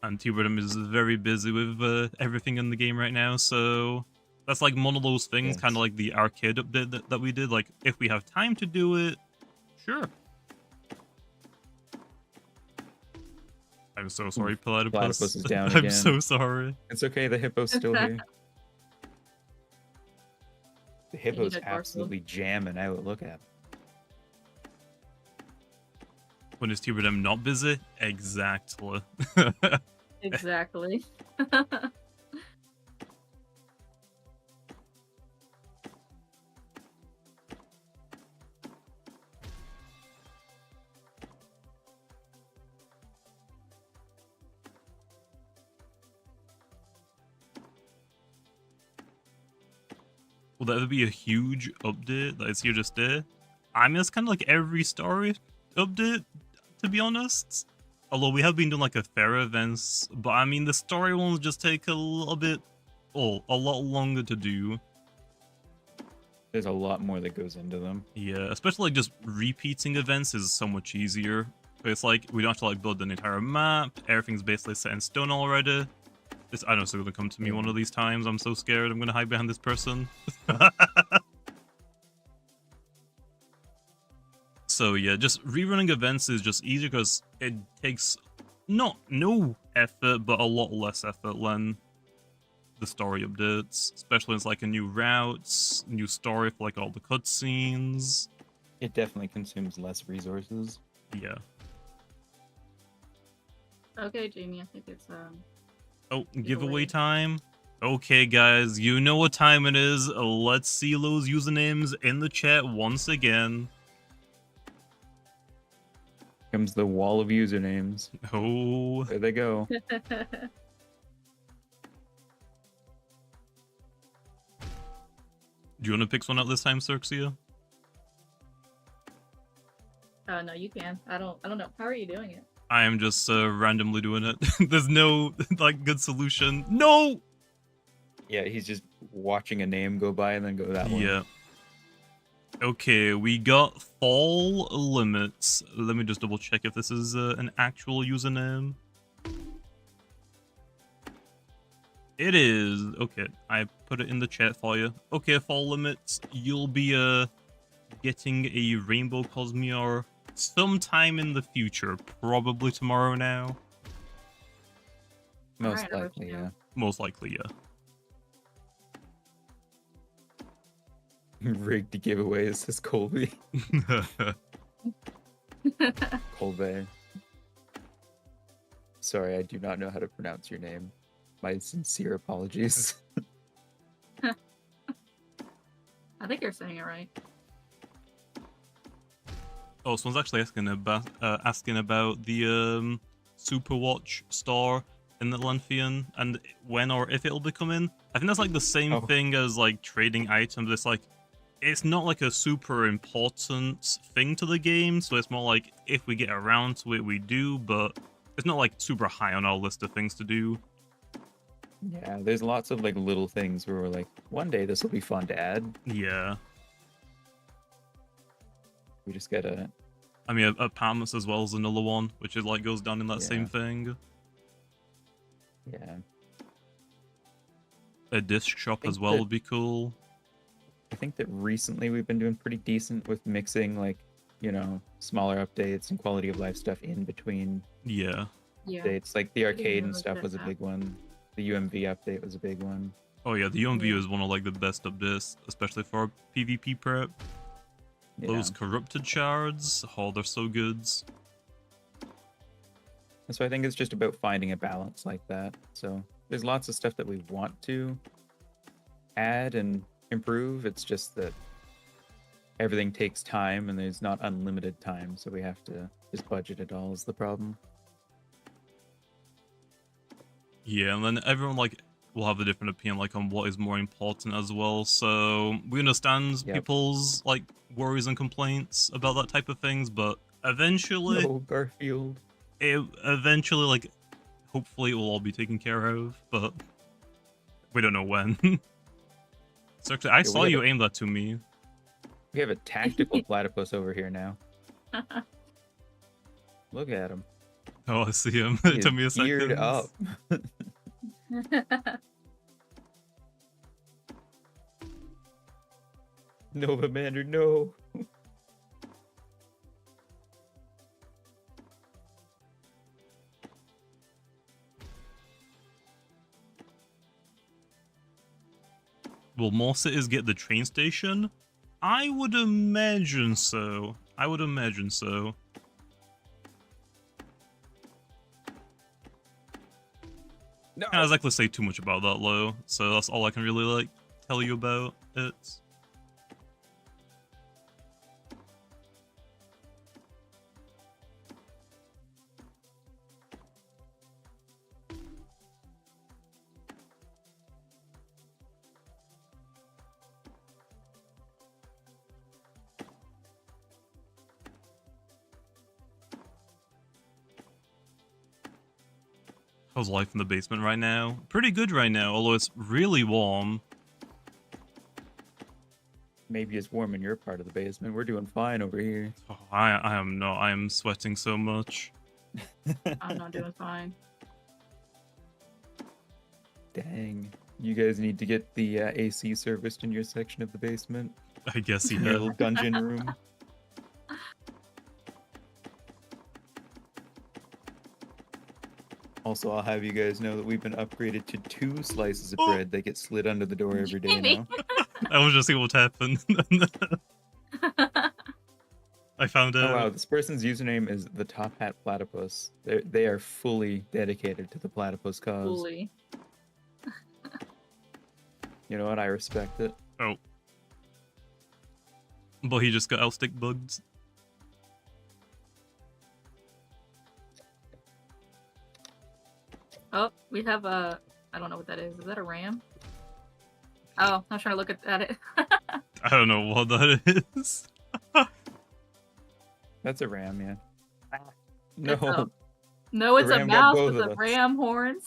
And T-Redem is very busy with everything in the game right now, so that's like one of those things, Yes. kind of like the arcade update that we did. Like, if we have time to do it, sure. I'm so sorry, Platypus. Platypus is down I'm again. so sorry. It's okay, the hippo's still here. The hippo's a dorsal. absolutely jamming out. Look at him. When is T-Redem not busy? Exactly. Exactly. Will that ever be a huge update that is here to stay? I mean, it's kind of like every story update, to be honest. Although we have been doing like a fair events, but I mean, the story ones just take a little bit, a lot longer to do. There's a lot more that goes into them. Yeah, especially like just repeating events is so much easier. It's like we don't have to like build an entire map. Everything's basically set in stone already. This, I know it's going to come to me one of these times. I'm so scared. I'm going to hide behind this person. So yeah, just rerunning events is just easier because it takes no effort, but a lot less effort than the story updates. Especially when it's like a new routes, new story for like all the cutscenes. It definitely consumes less resources. Yeah. Okay, Jamie, I think it's Oh, Giveaway. giveaway time. Okay, guys, you know what time it is. Let's see those usernames in the chat once again. Comes the wall of usernames. Oh, There they go. do you want to pick one up this time, Cirxia? no, you can. I don't know. How are you doing it? I am just randomly doing it. There's no like good solution. No. Yeah, he's just watching a name go by and then go that one. Yeah. Okay, we got fall limits. Let me just double check if this is an actual username. It is. Okay, I put it in the chat for you. Okay, fall limits. You'll be getting a rainbow Cosmeor sometime in the future. Probably tomorrow now. Most Alright, I'll likely, let you yeah. know. Most likely, yeah. Rigged giveaways, says Colby. Colby. Sorry, I do not know how to pronounce your name. My sincere apologies. I think you're saying it right. Oh, someone's actually asking about the Superwatch store in Atlantean and when or if it'll be coming. I think that's like the same thing as like trading items. It's like it's not like a super important thing to the game, so it's more like if we get around to it, we do, but it's not like super high on our list of things to do. Yeah, there's lots of like little things where we're like, one day this will be fun to add. Yeah. We just gotta. I mean, apartments as well as another one, which is like goes down in that same thing. Yeah. A disc shop as well would be cool. I think that recently we've been doing pretty decent with mixing like, you know, smaller updates and quality of life stuff in between. Yeah. Yeah. Updates. Like the arcade and stuff was a big one. The UMV update was a big one. Oh yeah, the UMV is one of like the best updates, especially for PvP prep. Yeah. Those corrupted shards, oh, they're so good. And so I think it's just about finding a balance like that. So there's lots of stuff that we want to add and improve. It's just that everything takes time and there's not unlimited time. So we have to just budget it all is the problem. Yeah, and then everyone like will have a different opinion like on what is more important as well. So we understand people's like worries and complaints about that type of things, but eventually No, Garfield. It eventually like hopefully it will all be taken care of, but we don't know when. So actually I saw you aim that to me. We have a tactical platypus over here now. Look at him. Oh, I see him. It took me a second. Geared up. Nova Mander, no. Will more cities get the train station? I would imagine so. I would imagine so. No. I can't exactly say too much about that, though, so that's all I can really, like, tell you about it. How's life in the basement right now? Pretty good right now, although it's really warm. Maybe it's warm in your part of the basement. We're doing fine over here. Oh, I am not. I am sweating so much. I'm not doing fine. Dang. You guys need to get the AC serviced in your section of the basement. I guess, Your yeah. little dungeon room. Also, I'll have you guys know that we've been upgraded to 2 slices of bread that get slid under the door every day now. I was just seeing what happened. I found out. Oh wow, this person's username is the Top Hat Platypus. They are fully dedicated to the platypus cause. Fully. You know what? I respect it. Oh. But he just got L-stick bugged. Oh, we have a... I don't know what that is. Is that a ram? Oh, I was trying to look at it. I don't know what that is. That's a ram, yeah. No. No, it's a mouse with the ram horns.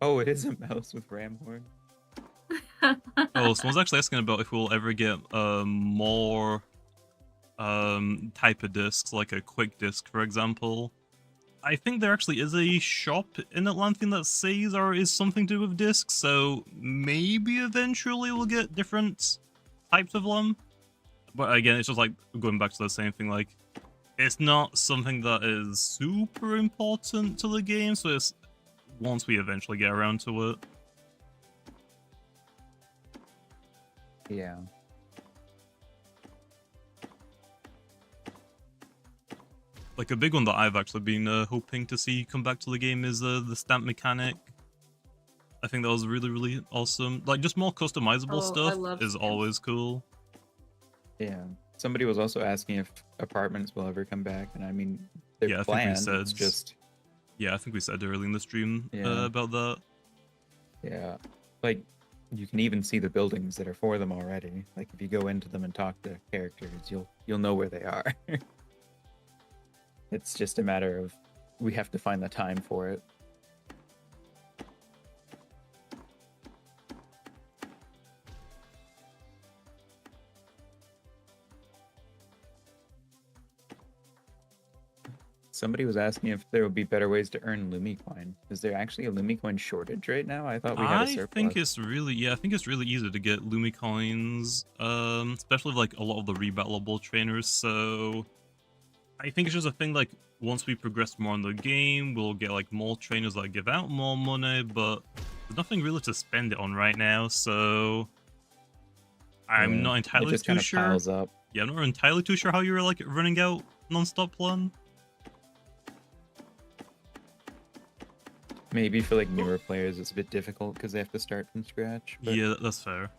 Oh, it is a mouse with ram horns. Oh, someone's actually asking about if we'll ever get more type of discs, like a quick disc, for example. I think there actually is a shop in Atlantean that says or is something to do with discs, so maybe eventually we'll get different types of them. But again, it's just like going back to the same thing, like it's not something that is super important to the game, so it's once we eventually get around to it. Yeah. Like a big one that I've actually been hoping to see come back to the game is the stamp mechanic. I think that was really awesome. Like, just more customizable Oh, I stuff love is skins. always cool. Yeah. Somebody was also asking if apartments will ever come back, and I mean, they're Yeah, I think we planned. said. It's just, Yeah, I think we said early in the stream Yeah. about that. yeah, like you can even see the buildings that are for them already. Like if you go into them and talk to characters, you'll know where they are. It's just a matter of we have to find the time for it. Somebody was asking if there would be better ways to earn Lumicoin. Is there actually a Lumicoin shortage right now? I thought we had a I surplus. think it's really, yeah, I think it's really easy to get Lumi coins, especially like a lot of the rebattleable trainers. So I think it's just a thing like once we progress more in the game, we'll get like more trainers that give out more money, but there's nothing really to spend it on right now. So I'm Yeah, not it entirely just too kind of sure. piles up. Yeah, I'm not entirely too sure how you're like running out non-stop plan. Maybe for like newer players, it's a bit difficult because they have to start from scratch. But Yeah, that's fair.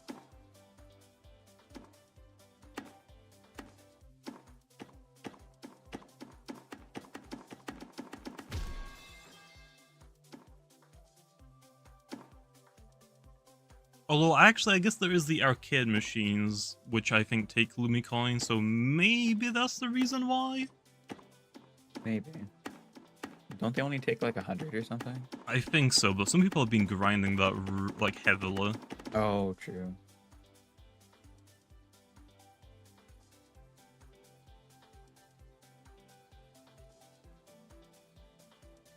Although, actually, I guess there is the arcade machines, which I think take Lumicoin, so maybe that's the reason why? maybe. Don't they only take like 100 or something? I think so, but some people have been grinding that, like, heavily. Oh, true.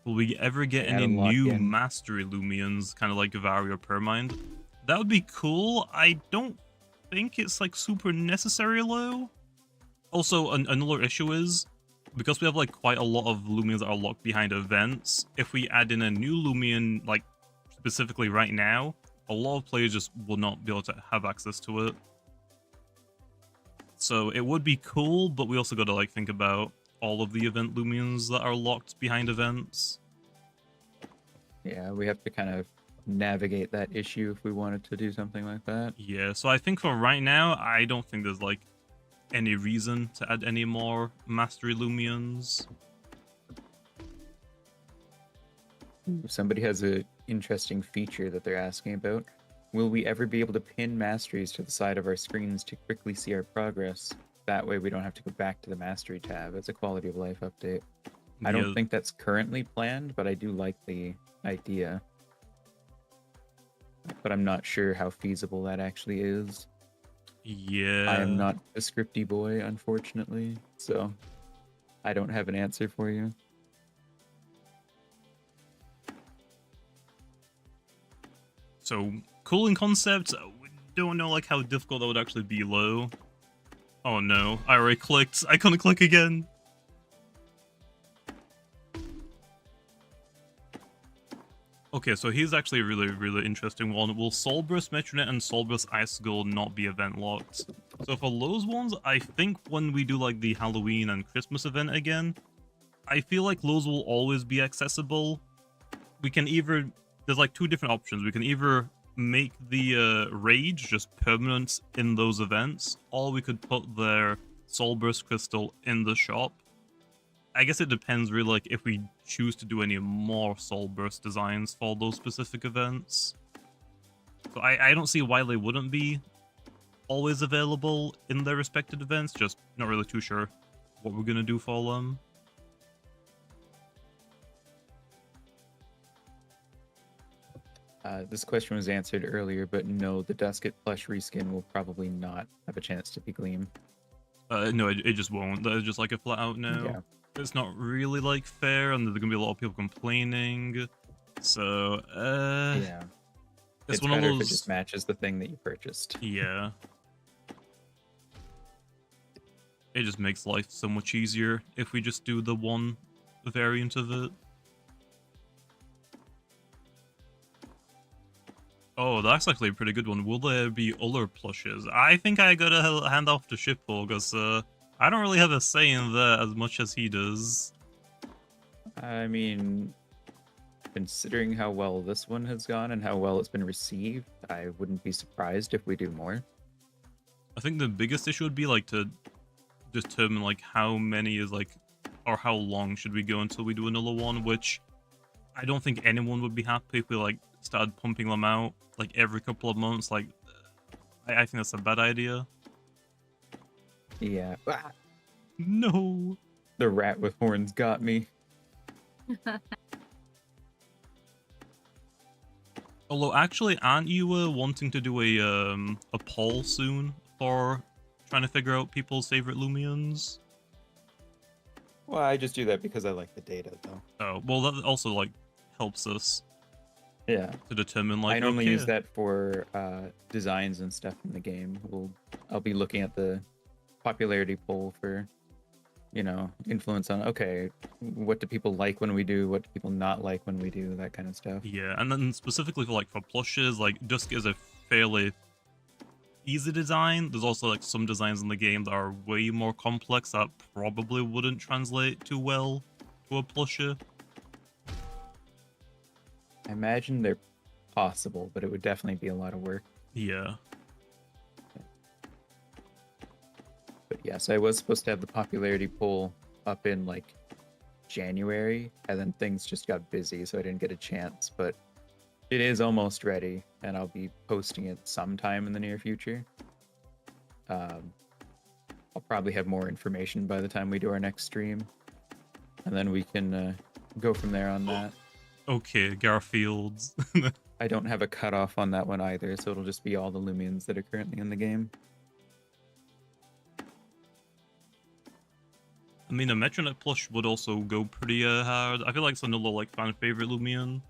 Will we ever get They any had 'em locked new in. Mastery Lumians, kind of like Vario Permind? That would be cool. I don't think it's, like, super necessary, though. Also, another issue is, because we have like quite a lot of Lumians that are locked behind events, if we add in a new Lumian, like specifically right now, a lot of players just will not be able to have access to it. So it would be cool, but we also got to like think about all of the event Lumians that are locked behind events. Yeah, we have to kind of navigate that issue if we wanted to do something like that. Yeah, so I think for right now, I don't think there's like any reason to add any more Mastery Lumians. If somebody has a interesting feature that they're asking about. Will we ever be able to pin masteries to the side of our screens to quickly see our progress? That way we don't have to go back to the mastery tab. It's a quality of life update. I don't think that's currently planned, but I do like the idea. But I'm not sure how feasible that actually is. Yeah. I am not a scripty boy, unfortunately, so I don't have an answer for you. So, cool in concept, we don't know like how difficult that would actually be low. Oh no, I already clicked. I couldn't click again. Okay, so here's actually a really interesting one. Will Solburst, Metronet, and Solburst Icicle not be event locked? So for those ones, I think when we do like the Halloween and Christmas event again, I feel like those will always be accessible. We can either, there's like two different options. We can either make the Rage just permanent in those events, or we could put their Solburst Crystal in the shop. I guess it depends really like if we choose to do any more Solburst designs for those specific events. So I don't see why they wouldn't be always available in their respected events, just not really too sure what we're gonna do for them. This question was answered earlier, but no, the Dusket plush reskin will probably not have a chance to be Gleam. No, it just won't. That is just like a flat out no. Yeah. It's not really like fair, and there's gonna be a lot of people complaining. So, Yeah. it's It's one of better those. if it just matches the thing that you purchased. Yeah. It just makes life so much easier if we just do the one variant of it. Oh, that's actually a pretty good one. Will there be other plushes? I think I gotta hand off to Shippo, because I don't really have a say in that as much as he does. I mean, considering how well this one has gone and how well it's been received, I wouldn't be surprised if we do more. I think the biggest issue would be like to determine like how many is like, or how long should we go until we do another one, which I don't think anyone would be happy if we like started pumping them out like every couple of months. Like, I think that's a bad idea. Yeah. Ah, No. the rat with horns got me. Although, actually, aren't you wanting to do a poll soon for trying to figure out people's favorite Lumians? Well, I just do that because I like the data, though. Oh, well, that also like helps us Yeah. to determine like. I normally okay, use that for designs and stuff in the game. I'll be looking at the popularity poll for, you know, influence on, okay, what do people like when we do, what do people not like when we do, that kind of stuff. Yeah, and then specifically for plushes, like Dusk is a fairly easy design. There's also like some designs in the game that are way more complex that probably wouldn't translate too well to a plushie. I imagine they're possible, but it would definitely be a lot of work. Yeah. But yes, I was supposed to have the popularity poll up in like January, and then things just got busy, so I didn't get a chance. But it is almost ready, and I'll be posting it sometime in the near future. I'll probably have more information by the time we do our next stream, and then we can go from there on that. Okay, Garfields. I don't have a cutoff on that one either, so it'll just be all the Lumians that are currently in the game. I mean, a Metronet plush would also go pretty hard. I feel like it's another like fan favorite Lumian.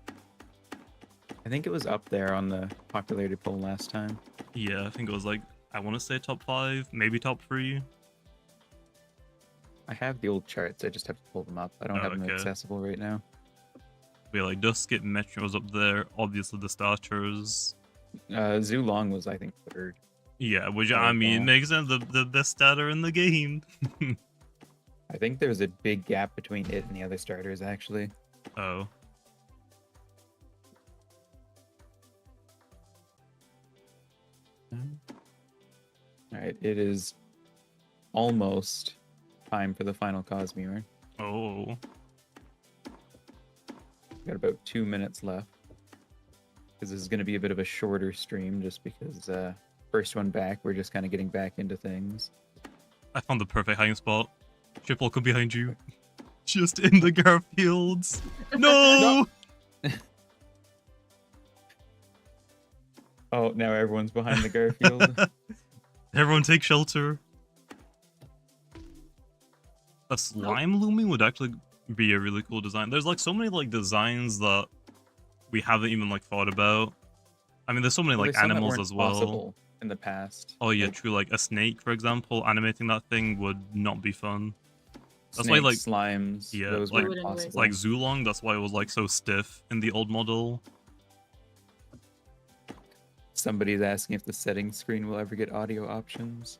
I think it was up there on the popularity poll last time. Yeah, I think it was like, I want to say top 5, maybe top 3. I have the old charts, I just have to pull them up. I don't have them okay. accessible right now. But yeah, like Duskit, Metro was up there. Obviously, the starters. Zulong was, I think, third. Yeah, which Oh, I mean, wow. makes sense. The best starter in the game. I think there's a big gap between it and the other starters, actually. Oh. Alright, it is almost time for the final Cosmere. Oh. Got about 2 minutes left. Because this is going to be a bit of a shorter stream, just because first one back, we're just kind of getting back into things. I found the perfect hiding spot. Triple come behind you. Just in the Garfields. No! Oh, now everyone's behind the Garfield. Everyone take shelter. A slime Lumian would actually be a really cool design. There's like so many like designs that we haven't even like thought about. I mean, there's so many Well, like there's some that animals weren't as well. possible in the past. Oh yeah, Like true. Like a snake, for example, animating that thing would not be fun. That's why, snakes, slimes, yeah, those like- weren't Wouldn't waste possible. Like Zulong, that's why it was like so stiff in the old model. Somebody's asking if the settings screen will ever get audio options.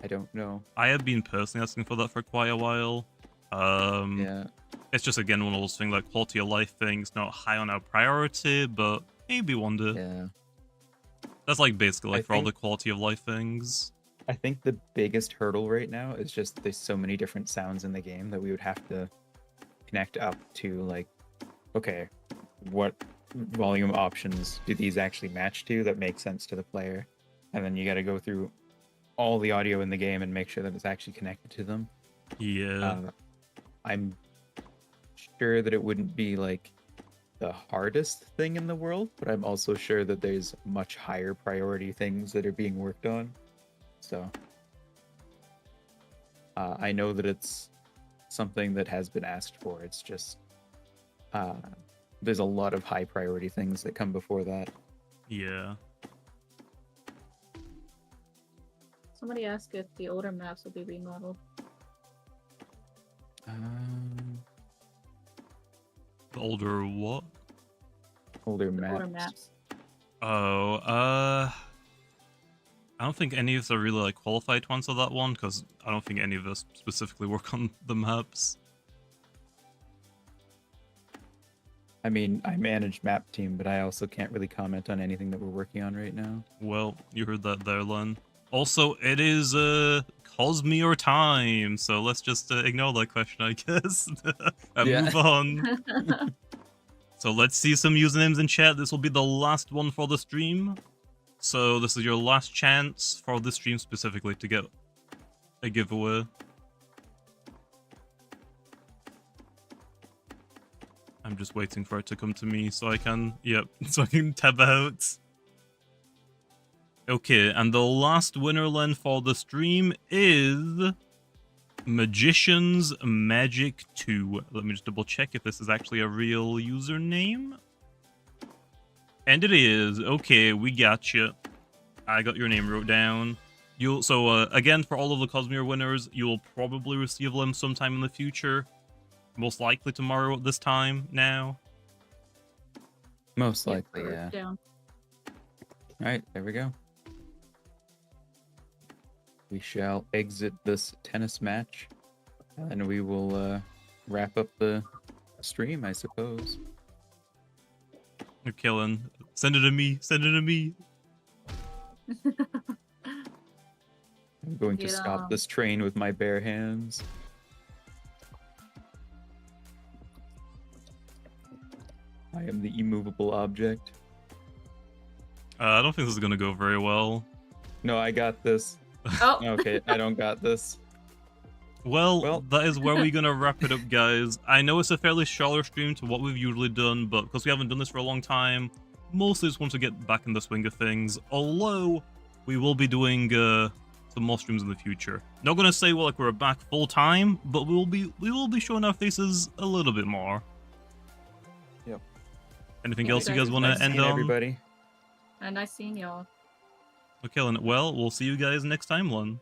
I don't know. I have been personally asking for that for quite a while. Yeah. It's just again one of those things like quality of life things, not high on our priority, but maybe one day. Yeah. That's like basically like I for all the think- quality of life things. I think the biggest hurdle right now is just there's so many different sounds in the game that we would have to connect up to, like, okay, what volume options do these actually match to that make sense to the player? And then you got to go through all the audio in the game and make sure that it's actually connected to them. Yeah. I'm sure that it wouldn't be like the hardest thing in the world, but I'm also sure that there's much higher priority things that are being worked on. So I know that it's something that has been asked for. It's just there's a lot of high priority things that come before that. Yeah. Somebody asked if the older maps will be remodeled. The older what? Older The maps. older maps. Oh, I don't think any of us are really like qualified to answer that one because I don't think any of us specifically work on the maps. I mean, I manage map team, but I also can't really comment on anything that we're working on right now. Well, you heard that there, Len. Also, it is Cosmere time, so let's just ignore that question, I guess, and Yeah. move on. So let's see some usernames in chat. This will be the last one for the stream. So this is your last chance for this stream specifically to get a giveaway. I'm just waiting for it to come to me so I can, so I can tab out. Okay, and the last winner, Len, for the stream is Magician's Magic 2. Let me just double check if this is actually a real username. And it is. Okay, we got you. I got your name wrote down. Again, for all of the Cosmere winners, you will probably receive them sometime in the future. Most likely tomorrow at this time now. Most Yep, likely, wrote yeah. it down. All right, there we go. We shall exit this tennis match, and we will wrap up the stream, I suppose. You're killing. Send it to me. Send it to me. I'm going to Get stop on. this train with my bare hands. I am the immovable object. I don't think this is gonna go very well. No, I got this. Oh, Okay, I don't got this. Well, that is where we're gonna wrap it up, guys. I know it's a fairly shorter stream to what we've usually done, but because we haven't done this for a long time, mostly just want to get back in the swing of things. Although we will be doing some more streams in the future. Not gonna say we're back full time, but we will be showing our faces a little bit more. Yep. Anything Yeah, else you guys want Nice to end seeing on? everybody. and nice seeing y'all. Okay, well, we'll see you guys next time, Lon.